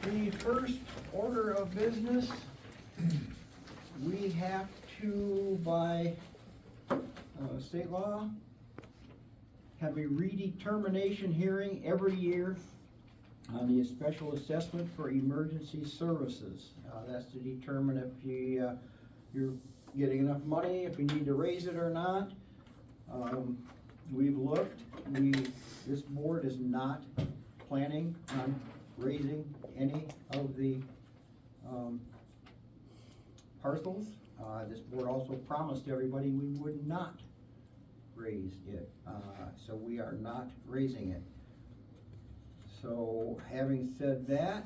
The first order of business, we have to, by state law, have a redetermination hearing every year on the special assessment for emergency services. That's to determine if you're getting enough money, if you need to raise it or not. We've looked, this board is not planning on raising any of the parcels. This board also promised everybody we would not raise it, so we are not raising it. So having said that,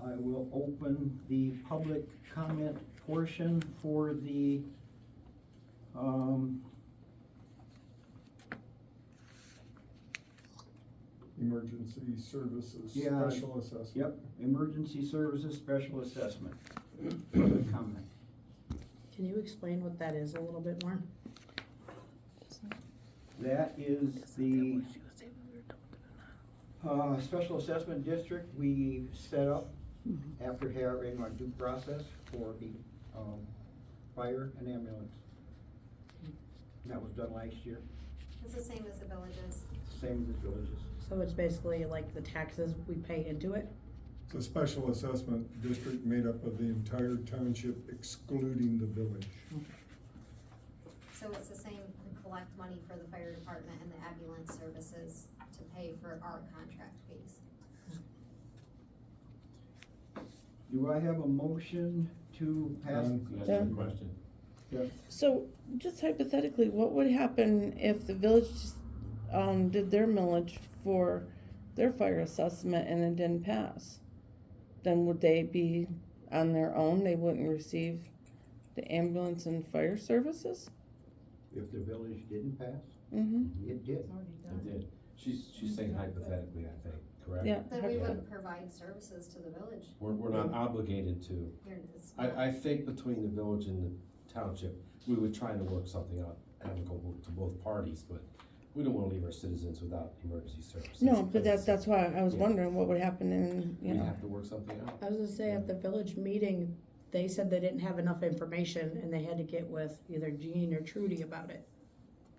I will open the public comment portion for the Emergency services, Yeah. special assessment. Yep, emergency services special assessment. Public comment. Can you explain what that is a little bit more? That is the special assessment district we set up after having our due process for the fire and ambulance. That was done last year, It's the same as the villages. same as the villages. So it's basically like the taxes we pay into it? It's a special assessment district made up of the entire township excluding the village. So it's the same, we collect money for the fire department and the ambulance services to pay for our contract fees. Do I have a motion to pass? John? Question. Yes. So, just hypothetically, what would happen if the village, did their millage for their fire assessment and it didn't pass? Then would they be on their own? They wouldn't receive the ambulance and fire services? If the village didn't pass, Mm-hmm. it did. It did. She's saying hypothetically, I think, correct? Yeah. Then we wouldn't provide services to the village. We're not obligated to. It's not- I think between the village and the township, we would try to work something out amicable to both parties, but we don't wanna leave our citizens without emergency services. No, but that's why I was Yeah. wondering what would happen in, We you know. have to work something out. I was gonna say, at the village meeting, they said they didn't have enough information and they had to get with either Jean or Trudy about it.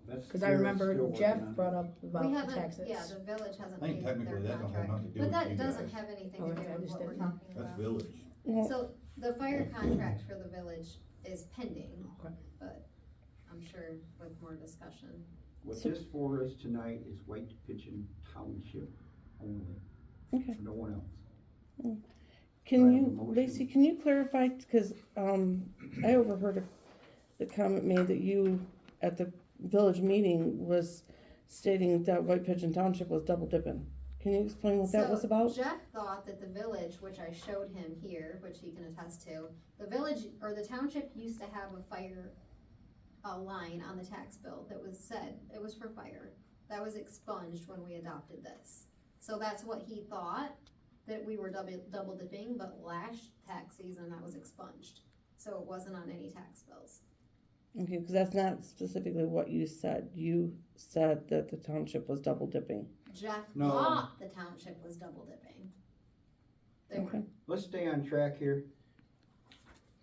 That's Cause I still remember working Jeff on it. brought up about We the haven't, taxes. yeah, the village hasn't I think paid their technically that don't have contract, nothing to do but with that you doesn't guys. have anything Oh, to do okay, I with just what we're didn't know. talking That's about. village. Well, So the fire contract for the village is pending, Okay. but I'm sure with more discussion. What So- this for us tonight is White Pigeon Township only, okay. no one else. Can Do I have a you, motion? Lacey, can you clarify, cause, I overheard the comment made that you, at the village meeting, was stating that White Pigeon Township was double dipping. Can you explain what that was So about? Jeff thought that the village, which I showed him here, which he can attest to, the village or the township used to have a fire line on the tax bill that was said, it was for fire. That was expunged when we adopted this. So that's what he thought, that we were double dipping, but last tax season that was expunged. So it wasn't on any tax bills. Okay, because that's not specifically what you said. You said that the township was double dipping. Jeff No. thought the township was double dipping. They Okay. weren't. Let's stay on track here.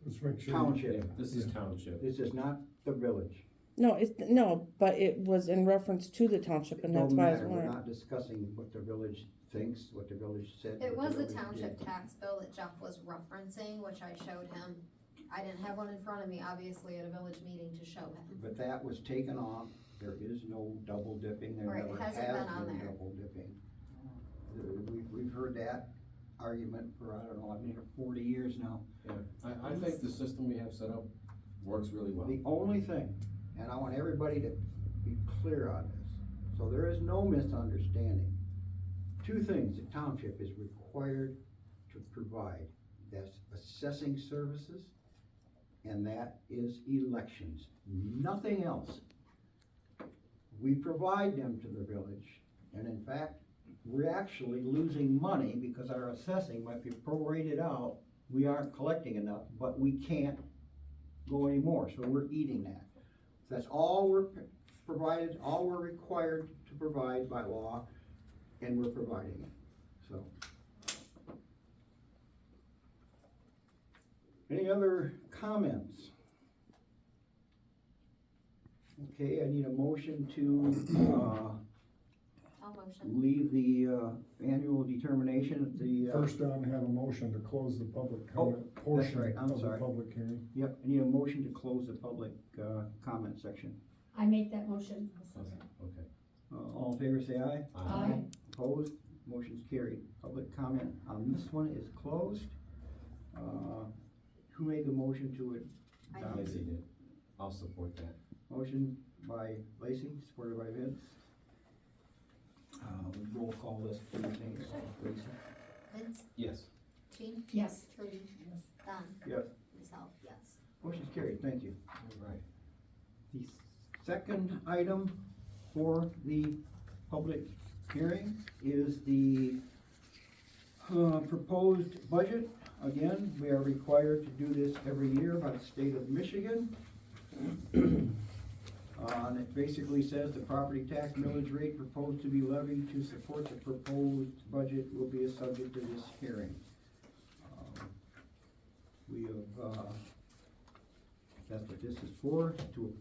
Let's make sure. Yeah, Township, this is township. this is not the village. No, but it was in reference to the township, and that's Don't why I was matter, we're wondering. not discussing what the village thinks, what the village said. It what was the village township did. tax bill that Jeff was referencing, which I showed him. I didn't have one in front of me, obviously, at a village meeting to show him. But that was taken off, there is no double dipping, there Right, it never has hasn't been on been there. double dipping. We've heard that argument for, I don't know, I've been here 40 years now. Yeah, I think the system we have set up works really well. The only thing, and I want everybody to be clear on this, so there is no misunderstanding. Two things the township is required to provide, that's assessing services, and that is elections, nothing else. We provide them to the village, and in fact, we're actually losing money because our assessing might be prorated out. We aren't collecting enough, but we can't go anymore, so we're eating that. That's all we're provided, all we're required to provide by law, and we're providing it, so. Any other comments? Okay, I need a motion to, I'll motion. leave the, annual determination at the, First on, have a motion to close the public comment portion right, I'm of the sorry. public hearing. Yep, I need a motion to close the public, comment section. I make that motion. Okay. All in favor, say aye. Aye. Opposed, motion's carried. Public comment on this one is closed. Who made the motion to it? I Don did. Lacy did. I'll support that. Motion by Lacy, supported by Vince. Roll call this, please, Lisa. Vince, Yes. Jean, Yes. Trudy, Don. Yes. Myself, yes. Motion's carried, thank you. All right. The second item for the public hearing is the proposed budget. Again, we are required to do this every year by the state of Michigan. And it basically says the property tax millage rate proposed to be levied to support the proposed budget will be a subject to this hearing. We have, that's what this is for, to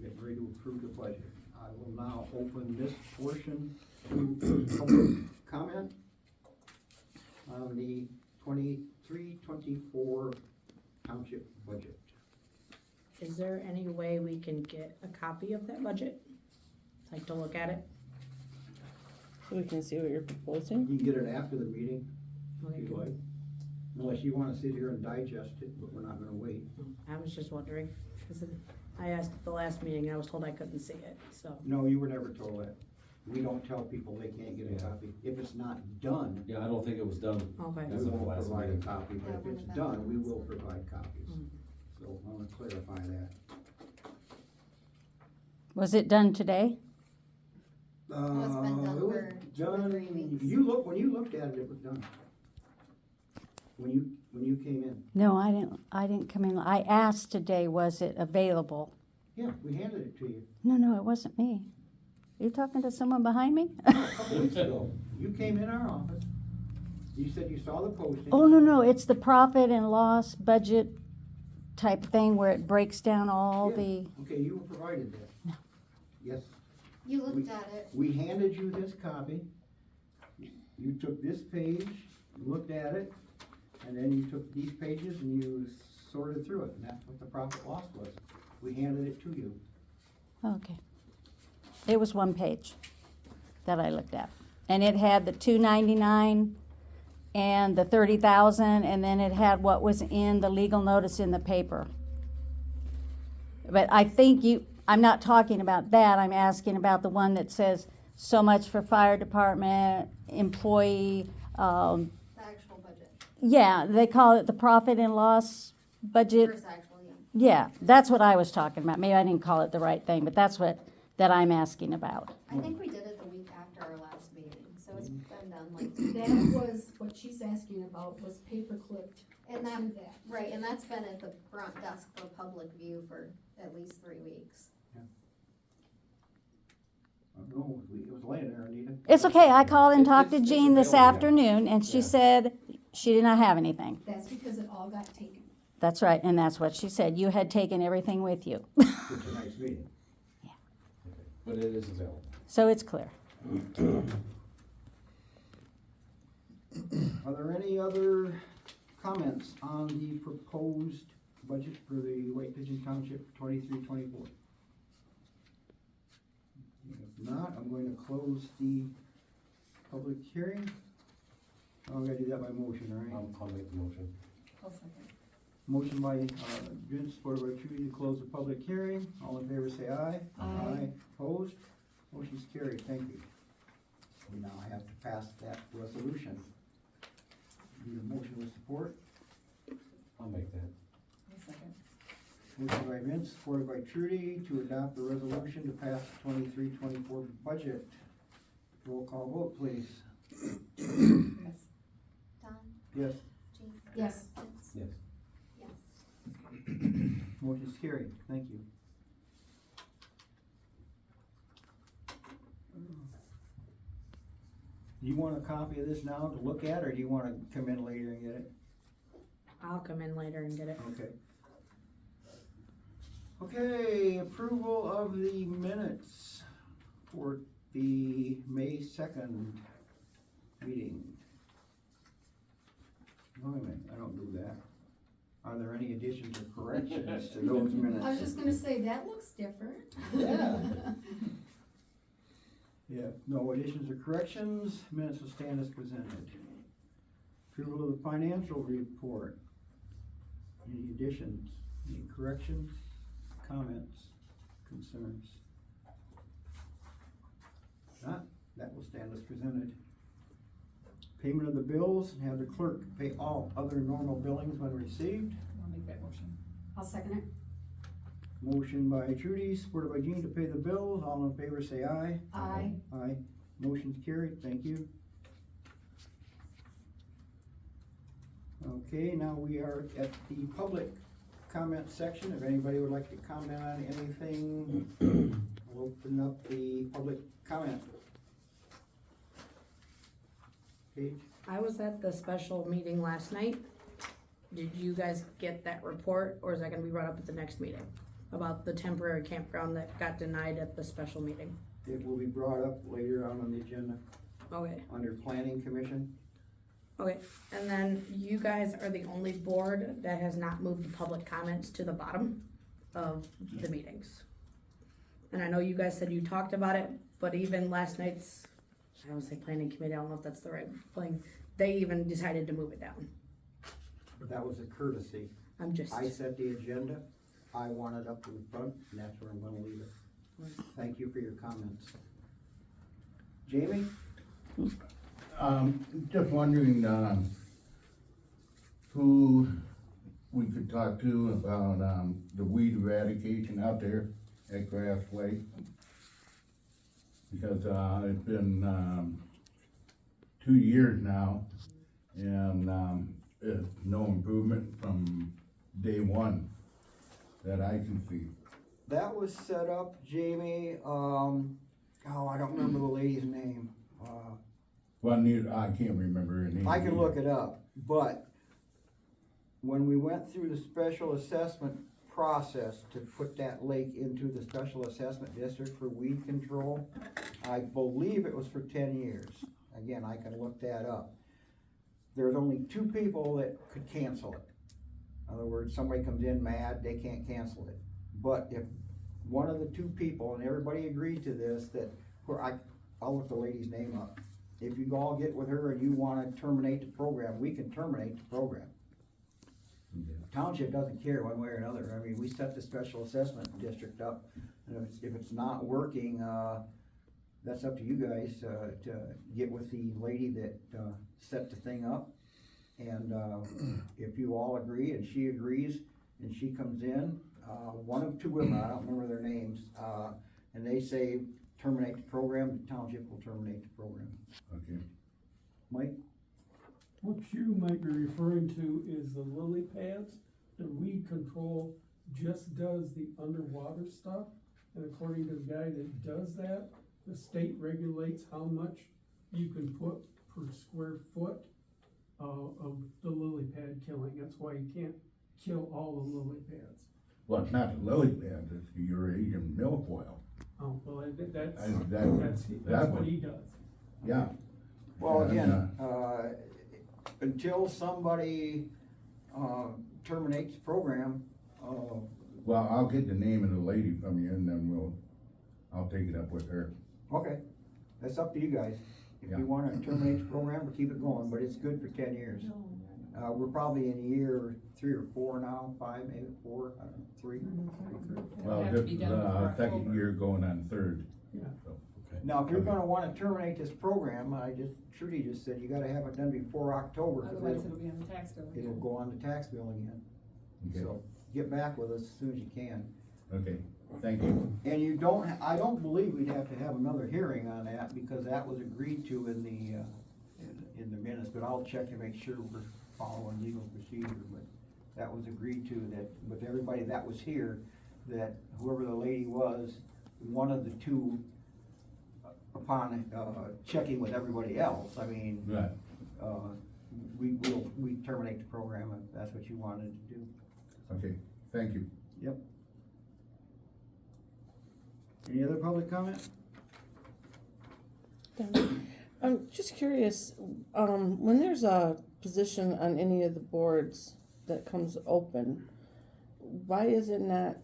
get ready to approve the budget. I will now open this portion to public comment on the 23-24 township budget. Is there any way we can get a copy of that budget? Like to look at it? So we can see what you're proposing? You can get it after the meeting, if Okay, you'd good. like. Unless you wanna sit here and digest it, but we're not gonna wait. I was just wondering, cause I asked at the last meeting, I was told I couldn't see it, so. No, you were never told that. We don't tell people they can't get a Yeah. copy. If it's not done, Yeah, I don't think it was done. Okay. As we of the won't last provide a meeting. copy, but Yeah, if when it's the done, we documents will are- provide copies. Mhm. So I wanna clarify that. Was it done today? it's been done It was for 2 or 3 done, weeks. when you looked at it, it was done. When you came in. No, I didn't come in. I asked today, was it available? Yeah, we handed it to you No, it wasn't me. Are you talking to someone behind me? a couple weeks ago. You came in our office. You said you saw the posting. Oh, no, it's the profit and loss budget type thing where it breaks down all Yeah. the, Okay, you were provided that. Yes, You looked at it, we handed you this copy. You took this page, looked at it, and then you took these pages and you sorted through it, and that's what the profit loss was. We handed it to you. okay. It was one page that I looked at. And it had the 299 and the 30,000, and then it had what was in the legal notice in the paper. But I think I'm not talking about that, I'm asking about the one that says so much for fire department, employee, the actual budget, yeah, they call it the profit and loss budget. first actual, yeah. Yeah, that's what I was talking about. Maybe I didn't call it the right thing, but that's that I'm asking about. I think we did it the week after our last meeting, so it's been done like. That was, what she's asking about was paper clipped to And that. that, right, and that's been at the front desk for public view for at least 3 weeks. I don't know, it was laying there, Anita. It's okay, I called and talked to It's Jean this available, yeah. afternoon, and she Yeah. said she did not have anything. That's because it all got taken. That's right, and that's what she said. You had taken everything with you. For tonight's meeting. Okay. But it is available. So it's clear. Are there any other comments on the proposed budget for the White Pigeon Township 23-24? If not, I'm going to close the public hearing. I'm gonna do that by motion, all right? I'll make the motion. Motion by, Vince, supported by Trudy to close the public hearing. All in favor say aye. Aye. Opposed? Motion's carried, thank you. We now have to pass that resolution. Need a motion with support? I'll make that. Motion by Vince, supported by Trudy, to adopt the resolution to pass the 23-24 budget. Roll call vote, please. Don, Yes. Jean? Yes. Vince? Yes. Yes. Motion's carried, thank you. Do you want a copy of this now to look at, or do you wanna come in later and get it? I'll come in later and get it. Okay. Okay, approval of the minutes for the May 2nd meeting. Wait a minute, I don't do that. Are there any additions or corrections to those minutes? I was just gonna say, that looks different. Yeah. Yeah, no additions or corrections, minutes will stand as presented. Approval of the financial report. Any additions, any corrections, comments, concerns? Not, that will stand as presented. Payment of the bills, have the clerk pay all other normal billings when received. I'll make that motion. I'll second it. Motion by Trudy, supported by Jean to pay the bills. All in favor say aye. Aye. Aye. Motion's carried, thank you. Okay, now we are at the public comment section. If anybody would like to comment on anything, I'll open up the public comment. Paige? I was at the special meeting last night. Did you guys get that report, or is that gonna be brought up at the next meeting? About the temporary campground that got denied at the special meeting? It will be brought up later on the agenda, Okay, under planning commission. okay, and then you guys are the only board that has not moved the public comments to the bottom of the meetings. And I know you guys said you talked about it, but even last night's, I don't say planning committee, I don't know if that's the right thing, they even decided to move it down. That was a courtesy. I'm just, I set the agenda, I want it up in front, and that's where I'm gonna leave it. Thank you for your comments. Jamie? Just wondering, who we could talk to about, the weed eradication out there at Grass Lake? Because, it's been, 2 years now, and, it's no improvement from day one that I can see. That was set up, Jamie, I don't remember the lady's name. Well, neither, I can't remember her name. I can look it up, but when we went through the special assessment process to put that lake into the special assessment district for weed control, I believe it was for 10 years. Again, I can look that up. There's only 2 people that could cancel it. In other words, somebody comes in mad, they can't cancel it. But if one of the 2 people, and everybody agreed to this, that, I'll look the lady's name up. If you all get with her and you wanna terminate the program, we can terminate the program. Township doesn't care one way or another. I mean, we set the special assessment district up, and if it's not working, that's up to you guys, to get with the lady that, set the thing up. And, if you all agree and she agrees, and she comes in, one of 2 women, I don't remember their names, and they say terminate the program, the township will terminate the program. Okay. Mike? What you might be referring to is the lily pads. The weed control just does the underwater stuff. And according to the guy that does that, the state regulates how much you can put per square foot of the lily pad killing. That's why you can't kill all the lily pads. Well, it's not the lily pads, it's the Eurasian milfoil. Oh, well, that's That what one. he does. Yeah. Well, And, again, until somebody, terminates the program, Well, I'll get the name of the lady from you and then I'll take it up with her. okay, that's up to you guys. If Yeah. you wanna terminate the program, we'll keep it going, but it's good for 10 years. We're probably in year 3 or 4 now, 5, maybe 4, I don't know, 3. Well, have to this be is, done before second October. year going on 3rd. Yeah. So, Now, if you're gonna wanna terminate this program, Trudy just said you gotta have it done before October, 'cause Otherwise it'll be on the tax bill. it'll go on the tax bill again. Okay, So, get back with us as soon as you can. okay, thank you. And I don't believe we'd have to have another hearing on that, because that was agreed to in the minutes, but I'll check to make sure we're following legal procedure, but that was agreed to, that with everybody that was here, that whoever the lady was, one of the 2, upon, checking with everybody else, I mean, Right, we terminate the program if that's what you wanted to do. Okay, thank you. Any other public comment? I'm just curious, when there's a position on any of the boards that comes open, why is it not,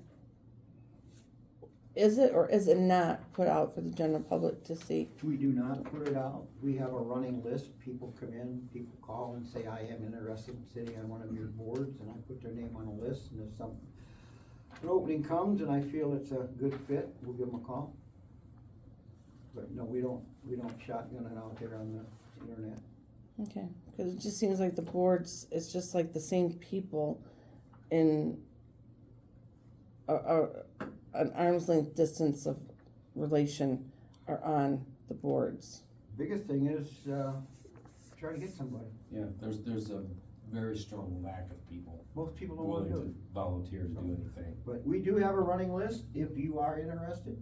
is it or is it not put out for the general public to see? We do not put it out. We have a running list. People come in, people call and say, I am interested in sitting on one of your boards, and I put their name on a list, and if an opening comes and I feel it's a good fit, we'll give them a call. But no, we don't shotgun it out there on the internet. Okay, because it just seems like the boards, it's just like the same people in an arm's length distance of relation are on the boards. Biggest thing is, try to get somebody. Yeah, there's a very strong lack of people Most people don't want willing to do to it. volunteer to do anything. But we do have a running list. If you are interested,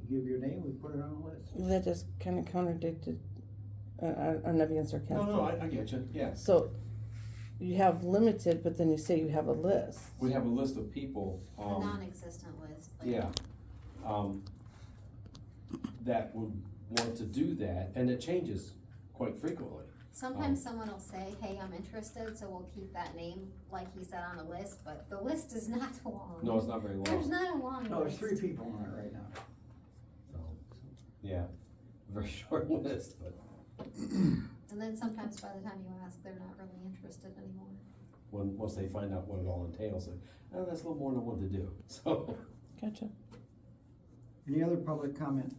give your name, we put it on the list. That just kind of contradicted, I'm not being sarcastic. No, I get you, yeah. So you have limited, but then you say you have a list. We have a list of people, A non-existent list. like- yeah, that would want to do that, and it changes quite frequently. Sometimes someone will say, hey, I'm interested, so we'll keep that name, like he said, on a list, but the list is not long. No, it's not very There's long, not a long list. No, there's 3 people on it right now. so, yeah, very short list, but And then sometimes by the time you ask, they're not really interested anymore. once they find out what it all entails, like, oh, that's a little more than one to do, so. Gotcha. Any other public comment?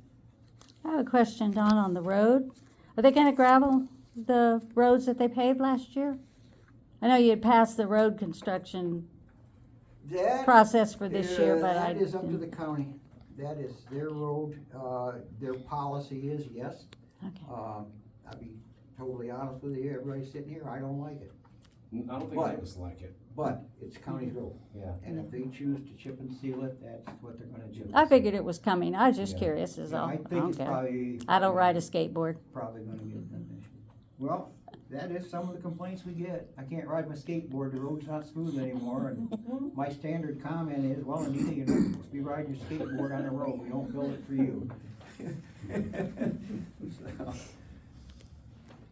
I have a question, Don, on the road. Are they gonna gravel the roads that they paved last year? I know you had passed the road construction That process for this year, but I. That is up to the county. That is their road. Their policy is yes. Okay. I'll be totally honest with you, everybody sitting here, I don't like it. I don't think But- any of us like it, But it's county road. yeah. And if they choose to chip and seal it, that's what they're gonna do. I figured it was coming. I was just Yeah. curious is all. I I think don't it's care. probably. I don't ride a skateboard. Probably gonna get permission. Well, that is some of the complaints we get. I can't ride my skateboard, the road's not smooth anymore, and my standard comment is, well, Anita, you're not supposed to be riding your skateboard on the road, we don't build it for you. So,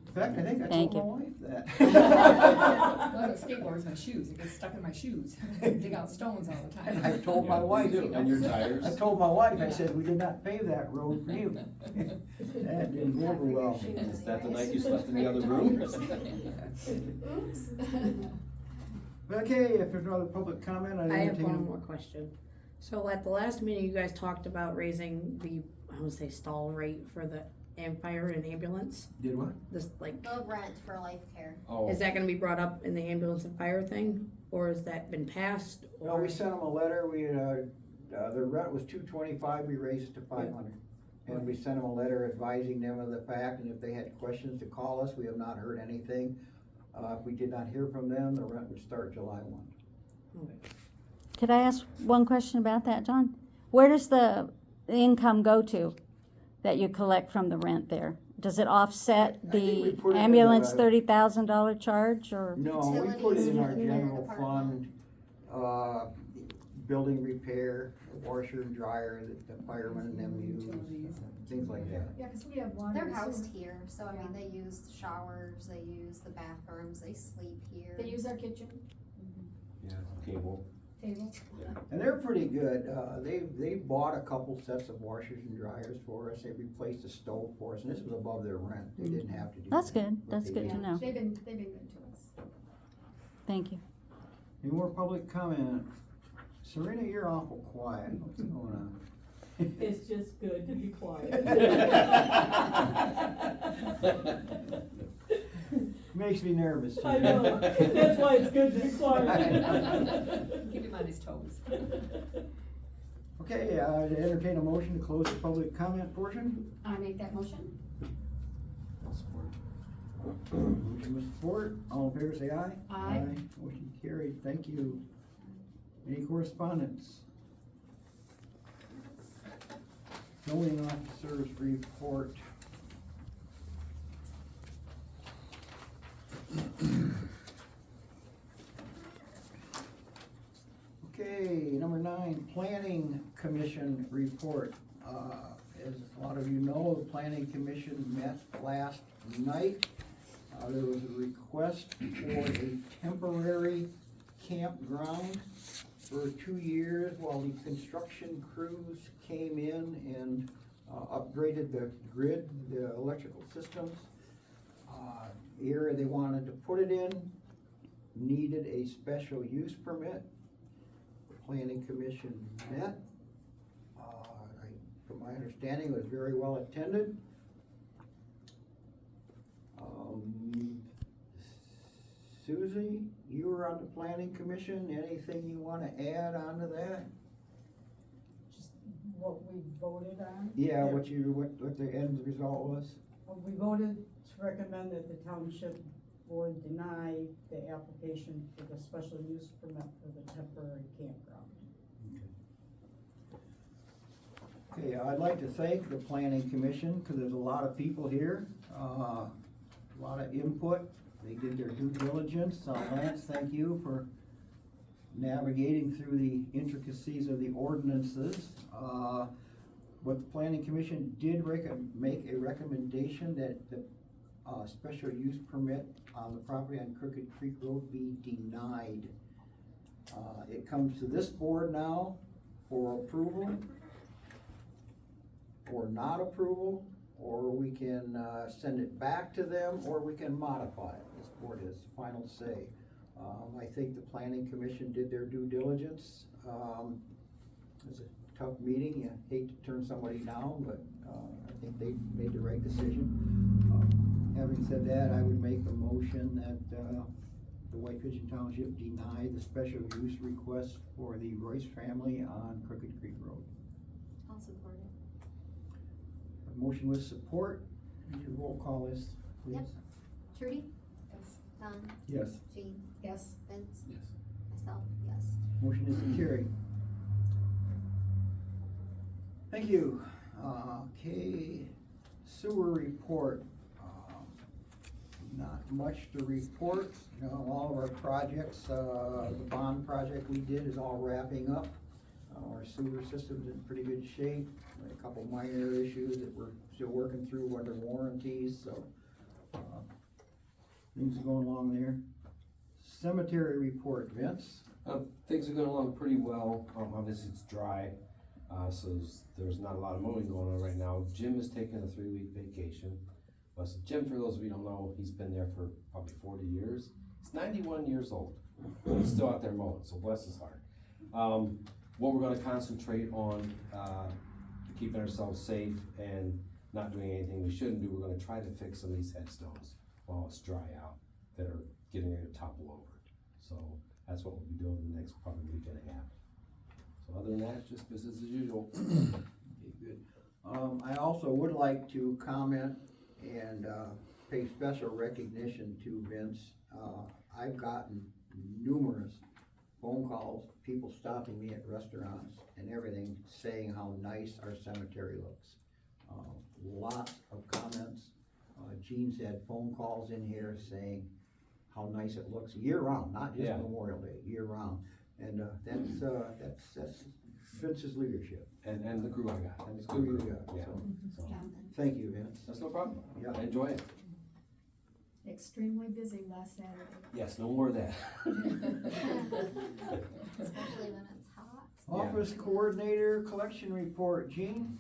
in fact, I think I Thank told my wife that. Well, the skateboard's my shoes, it gets stuck in my shoes, dig out stones all the time. I told my wife, And your tires. I told my wife, I said, we did not pave that road for you. That didn't go over well. Is that the night you slept in the other room? Oops. Okay, if there's no other public comment, I I have entertain. one more question. So at the last meeting, you guys talked about raising the, I would say stall rate for the fire and ambulance. Did what? This, like, The rent for life care. Oh, is that gonna be brought up in the ambulance and fire thing? Or has that been passed? No, Or we sent them a letter, the rent was $225, we raised it to $500. And we sent them a letter advising them of the fact, and if they had questions to call us, we have not heard anything. If we did not hear from them, the rent would start July 1. Could I ask one question about that, John? Where does the income go to that you collect from the rent there? Does it offset I think we the put it in ambulance the- $30,000 charge or? No, we put it in our Utilities, general department. fund, building repair, washer and dryer that the firemen and them use, things like that. Yeah, cause we have water. They're and housed sewer. here, so I mean, they use the showers, they use the bathrooms, they sleep here. They use our kitchen yeah, cable. table. And they're pretty good, they bought a couple sets of washers and dryers for us, they replaced the stove for us, and this was above their rent, they didn't have to do that. That's good. but That's they good did. to know. They've been good to us. Thank you. Any more public comment? Serena, you're awful quiet, what's going on? It's just good to be quiet. Makes me nervous. I know, that's why it's good to be quiet. Keep him on his toes. Okay, entertain a motion to close the public comment portion. I make that motion. Motion with support, all in favor say aye. Aye. Motion carried, thank you. Any correspondence? Zoning officers report. planning commission report. As a lot of you know, the planning commission met last night. There was a request for a temporary campground for 2 years while the construction crews came in and upgraded the grid, the electrical systems. The area they wanted to put it in needed a special use permit. The planning commission met. From my understanding, it was very well attended. Susie, you were on the planning commission. Anything you want to add on to that? Just what we voted on. Yeah, what the end result was? Well, we voted to recommend that the township board deny the application for the special use permit for the temporary campground. Okay, I'd like to thank the planning commission, because there's a lot of people here, a lot of input. They did their due diligence. Lance, thank you for navigating through the intricacies of the ordinances. But the planning commission did make a recommendation that the special use permit on the property on Crooked Creek Road be denied. It comes to this board now for approval, or not approval, or we can send it back to them, or we can modify it. This board has final say. I think the planning commission did their due diligence. It's a tough meeting. You hate to turn somebody down, but I think they made the right decision. Having said that, I would make a motion that the White Pigeon Township deny the special use request for the Royce family on Crooked Creek Road. I'll support it. A motion with support. Would you roll call this, please? Yep. Trudy? Yes. Don? Yes. Jean? Yes. Vince? Yes. Myself, yes. Motion is carried. Thank you. Okay, sewer report. Not much to report. You know, all of our projects, the bond project we did is all wrapping up. Our sewer system's in pretty good shape. A couple minor issues that we're still working through under warranties, so things are going along there. Cemetery report, Vince. Things are going along pretty well. Obviously it's dry, so there's not a lot of mowing going on right now. Jim is taking a 3-week vacation. But Jim, for those of you who don't know, he's been there for probably 40 years. He's 91 years old. He's still out there mowing, so bless his heart. What we're gonna concentrate on, keeping ourselves safe and not doing anything we shouldn't do, we're gonna try to fix some of these headstones while it's dry out that are getting ready to topple over. So that's what we'll be doing the next probably week and a half. So other than that, just business as usual. Okay, good. I also would like to comment and pay special recognition to Vince. I've gotten numerous phone calls, people stopping me at restaurants and everything, saying how nice our cemetery looks. Lots of comments. Gene's had phone calls in here saying how nice it looks year round, not just Memorial Day, year round. And that's Vince's leadership. And the crew I got. And the crew you got. Yeah. So, Yeah. thank you, Vince. That's no problem. Yeah. I enjoy it. Extremely busy last Saturday. Yes, no more of that. Especially when it's hot. Office coordinator collection report, Gene?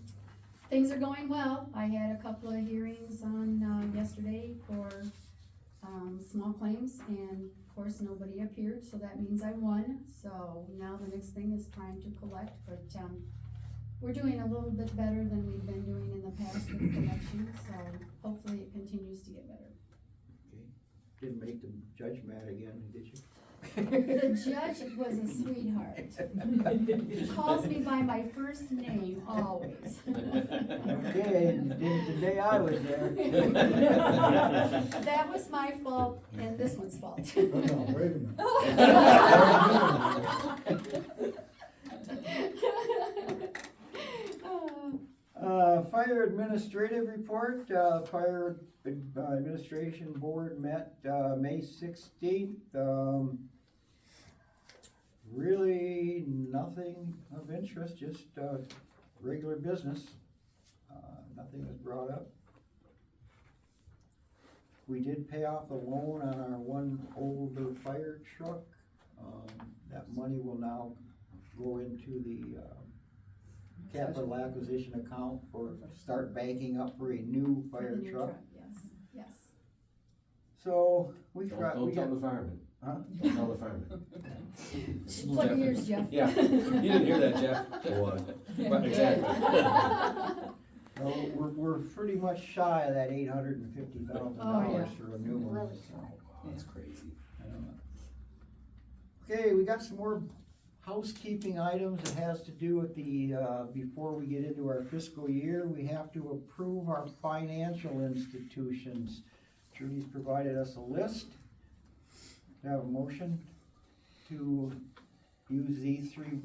Things are going well. I had a couple of hearings on, yesterday for, small claims, and of course, nobody appeared, so that means I won. So now the next thing is trying to collect, but, we're doing a little bit better than we've been doing in the past with collections, so hopefully it continues to get better. Okay. Didn't make the judge mad again, did you? The judge was a sweetheart. He calls me by my first name, always. Okay, you did it the day I was there. That was my fault and this one's fault. No, wait a minute. Fire administrative report, fire administration board met, May 16th. really nothing of interest, just, regular business. Nothing was brought up. We did pay off the loan on our one older fire truck. That money will now go into the, capital acquisition account for, start banking up for a new For fire the new truck. Yes, yes. So, we've got, Don't we tell got, the fireman. huh? Don't tell the fireman. Plug your ears, Jeff. Yeah, you didn't hear that, Jeff. Right, exactly. No, we're pretty much shy of that $850,000 Oh, yeah. for a new one. Really so, shy. That's crazy. Okay, we got some more housekeeping items that has to do with the, before we get into our fiscal year, we have to approve our financial institutions. Trudy's provided us a list. Do I have a motion to use these three,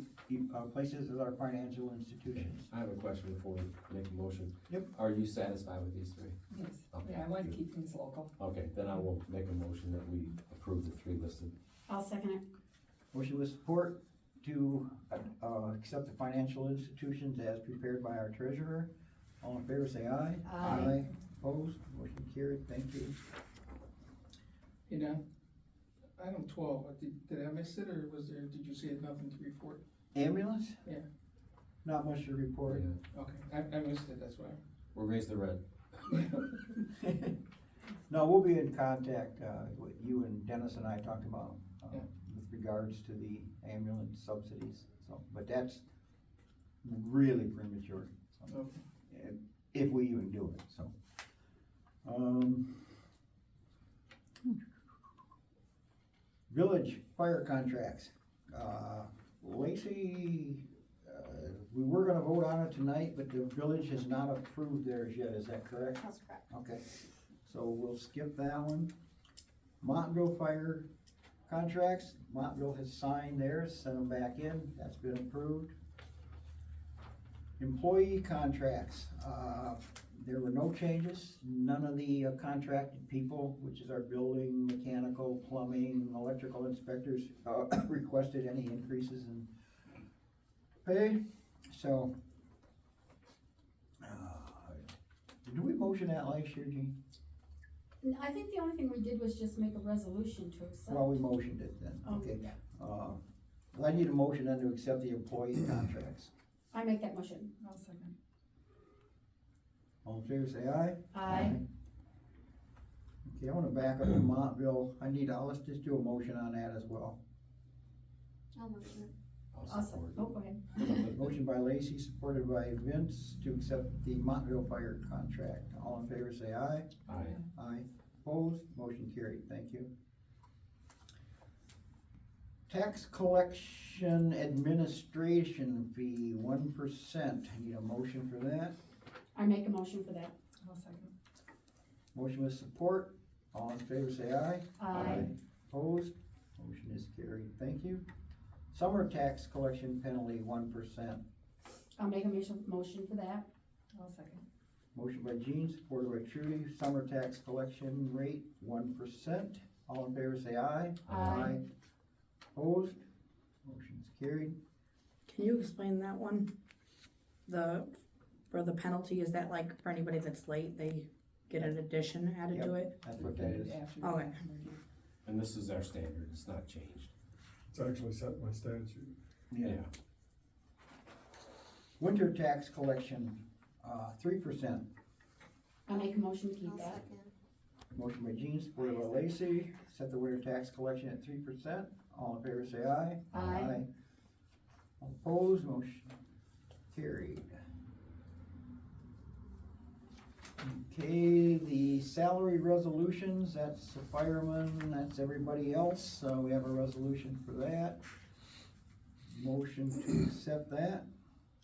places as our financial institutions? I have a question before we make a motion. Yep. Are you satisfied with these three? Yes, Okay, yeah, I wanted to good. keep things local. Okay, then I will make a motion that we approve the three listed. I'll second it. Motion with support to, accept the financial institutions as prepared by our treasurer. All in favor, say aye. Aye. Opposed, motion carried, thank you. Hey, Don, item 12, did I miss it, or was there, did you say nothing to report? Ambulance? Yeah. Not much to report. Yeah. Okay, I missed it, that's why. We'll raise the red. No, we'll be in contact, with you and Dennis and I talked about, Yeah. with regards to the ambulance subsidies, so, but that's really premature. So, Okay. if we even do it, so. Village fire contracts, Lacey, we were gonna vote on it tonight, but the village has not approved theirs yet, is that correct? That's correct. Okay, so we'll skip that one. Montville fire contracts, Montville has signed theirs, sent them back in, that's been approved. Employee contracts, there were no changes, none of the contracted people, which is our building, mechanical, plumbing, electrical inspectors, requested any increases in pay, so. Did we motion that last year, Gene? I think the only thing we did was just make a resolution to accept. Well, we motioned it then, okay. Yeah. I need a motion then to accept the employee contracts. I make that motion. I'll second. All in favor, say aye. Aye. Okay, I wanna back up to Montville, let's just do a motion on that as well. I'll motion it. I'll support. Oh, go ahead. Motion by Lacy, supported by Vince, to accept the Montville fire contract. All in favor, say aye. Aye. Aye. Opposed, motion carried, thank you. Tax collection administration fee, 1%. I need a motion for that. I make a motion for that. I'll second. Motion with support. All in favor, say aye. Aye. Opposed, motion is carried, thank you. Summer tax collection penalty, 1%. I'll make a motion for that. I'll second. Motion by Jean, supported by Trudy. Summer tax collection rate, 1%. All in favor, say aye. Aye. Opposed, motion is carried. Can you explain that one? For the penalty, is that like for anybody that's late, they get an addition added to it? That's what that is. Okay. And this is our standard, it's not changed. It's actually set by statute. Yeah. Winter tax collection, 3%. I make a motion to keep I'll that. second. Motion by Jean, supported by Lacy, set the winter tax collection at 3%. All in favor, say aye. Aye. All opposed, motion carried. Okay, the salary resolutions, that's the firemen, that's everybody else, we have a resolution for that. Motion to accept that,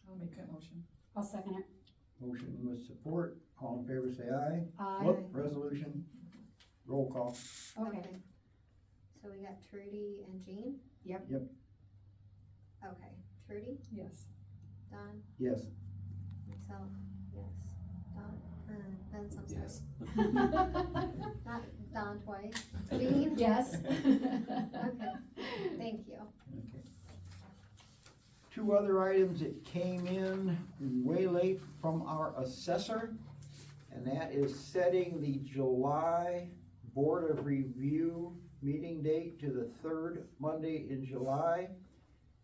I'll make that motion. I'll second it. motion with support, all in favor say aye. Aye. Whoop, resolution, roll call. Okay. So we got Trudy and Jean? Yep. Yep. Okay, Trudy, Yes. Don, Yes. myself, yes, Don, Vince, I'm sorry. Yes. Not Don twice. Jean? Yes. Okay, thank you. Okay. two other items that came in way late from our assessor, and that is setting the July Board of Review meeting date to the third Monday in July,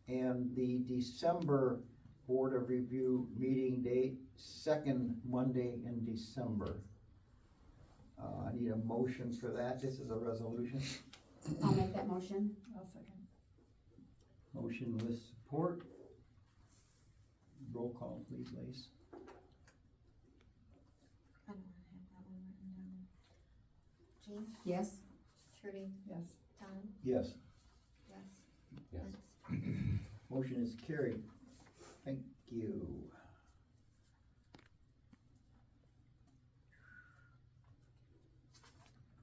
and the December Board of Review meeting date, second Monday in December. I need a motion for that. This is a resolution. I'll make that motion. I'll second. Motion with support. Roll call, please, Lace. I don't have that one written down. Jean, Yes? Trudy, Yes. Tom, Yes. yes. Yes. Vince. Motion is carried. Thank you.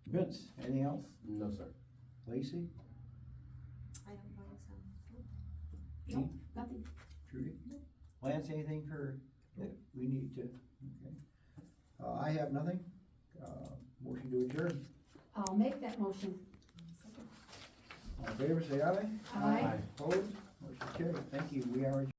Vince, anything else? No, sir. Lacy? I don't believe so. Jean? Nothing. Trudy? Lance, anything for, that we need to, okay. I have nothing. Motion to adjourn. I'll make that motion. All in favor, say aye. Aye. Opposed? Motion carried. Thank you. We are adjourned.